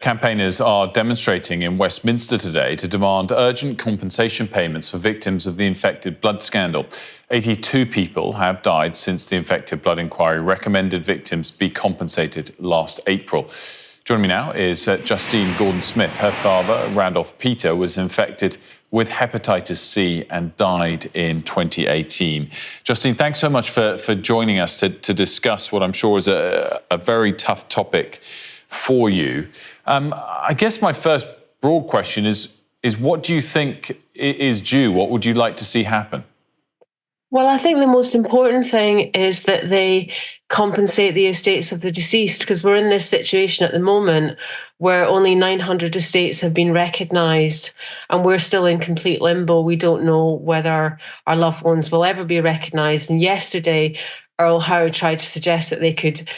campaigners are demonstrating in Westminster today to demand urgent compensation payments for victims of the infected blood scandal. 82 people have died since the infected blood inquiry recommended victims be compensated last April. Joining me now is Justine Gordon-Smith. Her father, Randolph Peter, was infected with hepatitis C and died in 2018. Justine, thanks so much for joining us to discuss what I'm sure is a very tough topic for you. I guess my first broad question is what do you think is due? What would you like to see happen? Well, I think the most important thing is that they compensate the estates of the deceased, because we're in this situation at the moment where only 900 estates have been recognised and we're still in complete limbo. We don't know whether our loved ones will ever be recognised. And yesterday, Earl Howe tried to suggest that they could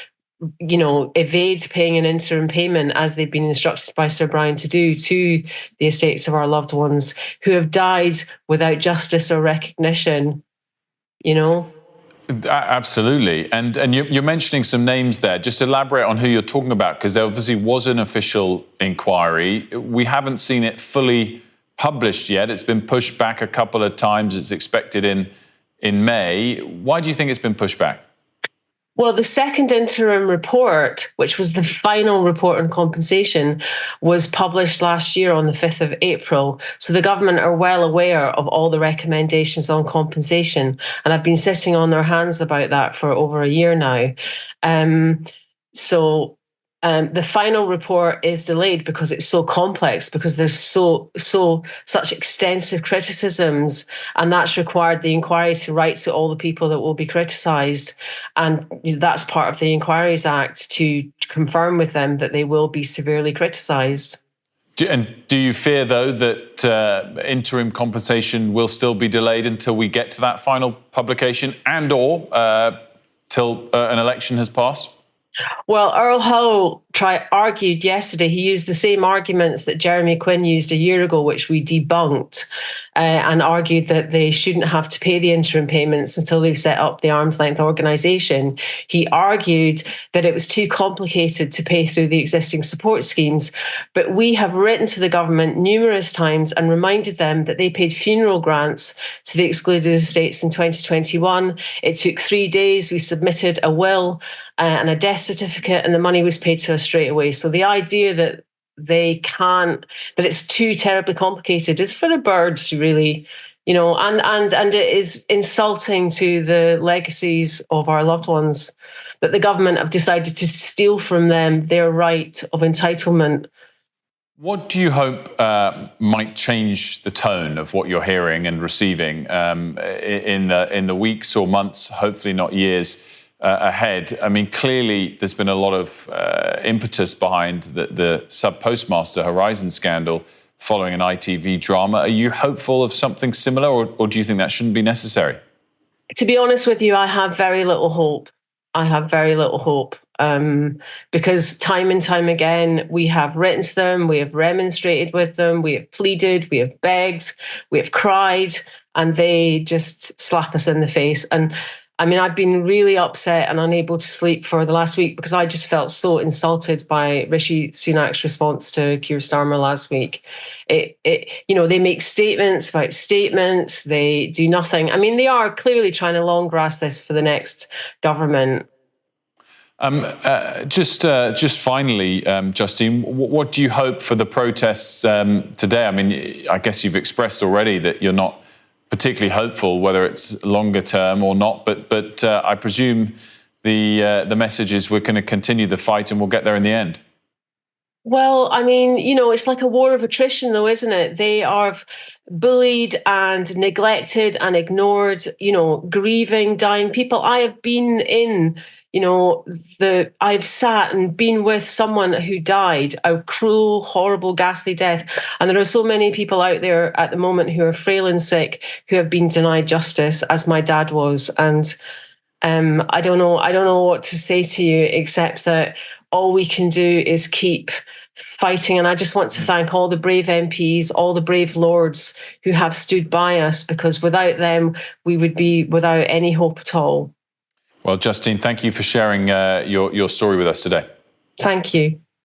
evade paying an interim payment, as they've been instructed by Sir Brian to do, to the estates of our loved ones who have died without justice or recognition. Absolutely. And you're mentioning some names there. Just elaborate on who you're talking about, because there obviously was an official inquiry. We haven't seen it fully published yet. It's been pushed back a couple of times. It's expected in May. Why do you think it's been pushed back? Well, the second interim report, which was the final report on compensation, was published last year on the 5th of April. So the government are well aware of all the recommendations on compensation, and have been sitting on their hands about that for over a year now. The final report is delayed because it's so complex, because there's such extensive criticisms, and that's required the inquiry to write to all the people that will be criticised, and that's part of the Inquiries Act, to confirm with them that they will be severely criticised. Do you fear, though, that interim compensation will still be delayed until we get to that final publication, and/or till an election has passed? Well, Earl Howe argued yesterday, he used the same arguments that Jeremy Quinn used a year ago, which we debunked, and argued that they shouldn't have to pay the interim payments until they've set up the arm's length organisation. He argued that it was too complicated to pay through the existing support schemes. But we have written to the government numerous times and reminded them that they paid funeral grants to the excluded estates in 2021. It took 3 days. We submitted a will and a death certificate, and the money was paid to us straight away. So the idea that that it's too terribly complicated is for the birds, really, and it is insulting to the legacies of our loved ones that the government have decided to steal from them their right of entitlement. What do you hope might change the tone of what you're hearing and receiving in the weeks or months, hopefully not years, ahead? I mean, clearly there's been a lot of impetus behind the sub-postmaster Horizon scandal following an ITV drama. Are you hopeful of something similar, or do you think that shouldn't be necessary? To be honest with you, I have very little hope. Because time and time again, we have written to them, we have remonstrated with them, we have pleaded, we have begged, we have cried, and they just slap us in the face. And I mean, I've been really upset and unable to sleep for the last week, because I just felt so insulted by Rishi Sunak's response to Keir Starmer last week. They make statements about statements. They do nothing. I mean, they are clearly trying to long grass this for the next government. Just finally, Justine, what do you hope for the protests today? I mean, I guess you've expressed already that you're not particularly hopeful whether it's longer term or not, but I presume the message is we're going to continue the fight and we'll get there in the end. Well, I mean, it's like a war of attrition, though, isn't it? They are bullied and neglected and ignored, grieving, dying people. I have been in I've sat and been with someone who died a cruel, horrible, ghastly death. And there are so many people out there at the moment who are frail and sick, who have been denied justice, as my dad was. And I don't know what to say to you, except that all we can do is keep fighting. And I just want to thank all the brave MPs, all the brave lords who have stood by us, because without them, we would be without any hope at all. Well, Justine, thank you for sharing your story with us today. Thank you.